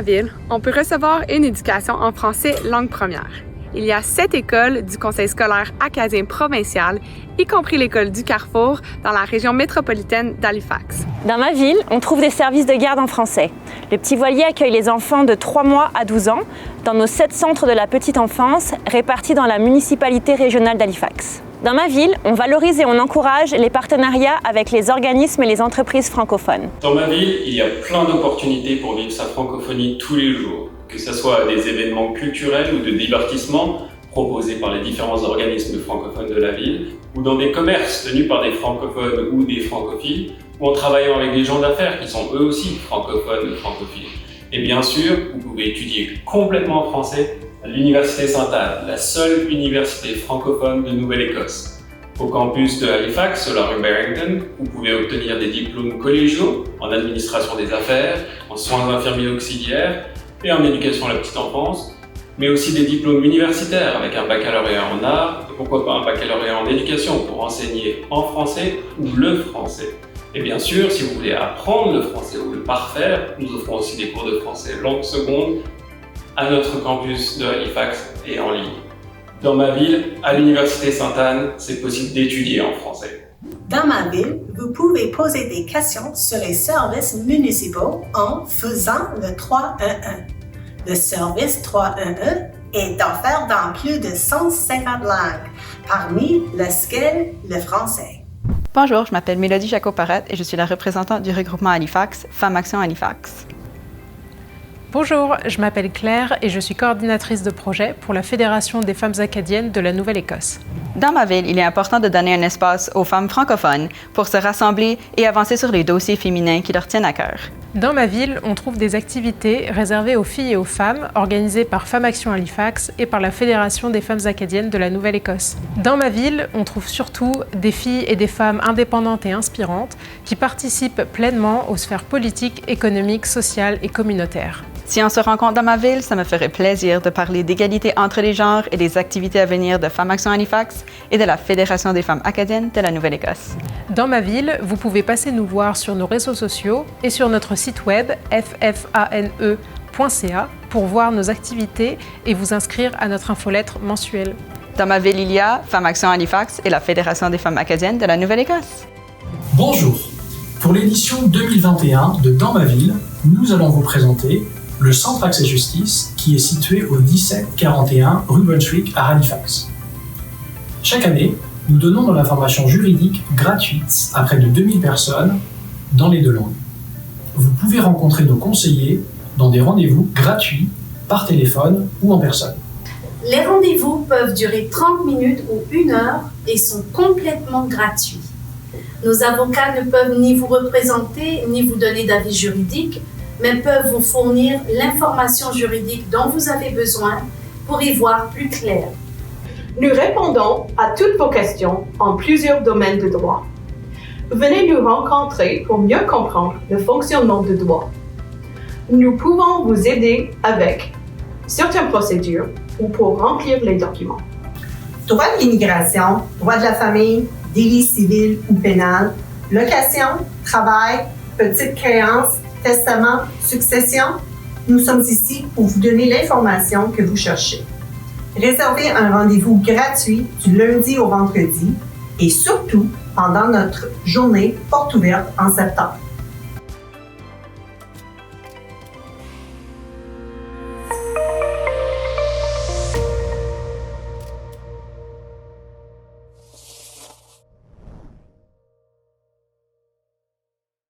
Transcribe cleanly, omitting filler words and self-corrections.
ma ville, on peut recevoir une éducation en français langue première. Il y a 7 écoles du Conseil scolaire acadien provincial, y compris l'école du Carrefour, dans la région métropolitaine d'Halifax. Dans ma ville, on trouve des services de garde en français. Le Petit Voilier accueille les enfants de 3 mois à 12 ans dans nos 7 centres de la petite enfance répartis dans la municipalité régionale d'Halifax. Dans ma ville, on valorise et on encourage les partenariats avec les organismes et les entreprises francophones. Dans ma ville, il y a plein d'opportunités pour vivre sa francophonie tous les jours, que ce soit des événements culturels ou de divertissement proposés par les différents organismes francophones de la ville, ou dans des commerces tenus par des francophones ou des francophiles, ou en travaillant avec des gens d'affaires qui sont eux aussi francophones ou francophiles. Et bien sûr, vous pouvez étudier complètement en français à l'Université Sainte-Anne, la seule université francophone de Nouvelle-Écosse. Au campus de Halifax, sur la rue Barrington, vous pouvez obtenir des diplômes collégiaux en administration des affaires, en soins infirmiers auxiliaires et en éducation à la petite enfance, mais aussi des diplômes universitaires avec un baccalauréat en arts et pourquoi pas un baccalauréat en éducation pour enseigner en français ou le français. Et bien sûr, si vous voulez apprendre le français ou le parfaire, nous offrons aussi des cours de français langue seconde à notre campus de Halifax et en ligne. Dans ma ville, à l'Université Sainte-Anne, c'est possible d'étudier en français. Dans ma ville, vous pouvez poser des questions sur les services municipaux en faisant le 311. Le service 311 est offert dans plus de 150 langues, parmi lesquelles le français. Bonjour, je m'appelle Mélodie Jacob-Parette et je suis la représentante du regroupement Halifax, Femmes Action Halifax. Bonjour, je m'appelle Claire et je suis coordinatrice de projet pour la Fédération des femmes acadiennes de la Nouvelle-Écosse. Dans ma ville, il est important de donner un espace aux femmes francophones pour se rassembler et avancer sur les dossiers féminins qui leur tiennent à cœur. Dans ma ville, on trouve des activités réservées aux filles et aux femmes, organisées par Femmes Action Halifax et par la Fédération des femmes acadiennes de la Nouvelle-Écosse. Dans ma ville, on trouve surtout des filles et des femmes indépendantes et inspirantes qui participent pleinement aux sphères politiques, économiques, sociales et communautaires. Si on se rencontre dans ma ville, ça me ferait plaisir de parler d'égalité entre les genres et des activités à venir de Femmes Action Halifax et de la Fédération des femmes acadiennes de la Nouvelle-Écosse. Dans ma ville, vous pouvez passer nous voir sur nos réseaux sociaux et sur notre site web ffane.ca pour voir nos activités et vous inscrire à notre infolettre mensuelle. Dans ma ville, il y a Femmes Action Halifax et la Fédération des femmes acadiennes de la Nouvelle-Écosse. Bonjour! Pour l'édition 2021 de Dans ma ville, nous allons vous présenter le Centre Accès Justice qui est situé au 1741 rue Brunswick à Halifax. Chaque année, nous donnons de l'information juridique gratuite à près de 2000 personnes dans les 2 langues. Vous pouvez rencontrer nos conseillers dans des rendez-vous gratuits par téléphone ou en personne. Les rendez-vous peuvent durer 30 minutes ou 1 heure et sont complètement gratuits. Nos avocats ne peuvent ni vous représenter ni vous donner d'avis juridique, mais peuvent vous fournir l'information juridique dont vous avez besoin pour y voir plus clair. Nous répondons à toutes vos questions en plusieurs domaines de droit. Venez nous rencontrer pour mieux comprendre le fonctionnement du droit. Nous pouvons vous aider avec certaines procédures ou pour remplir les documents. Droit de l'immigration, droit de la famille, délit civil ou pénal, location, travail, petite créance, testament, succession, nous sommes ici pour vous donner l'information que vous cherchez. Réservez un rendez-vous gratuit du lundi au vendredi et surtout pendant notre journée porte ouverte en septembre.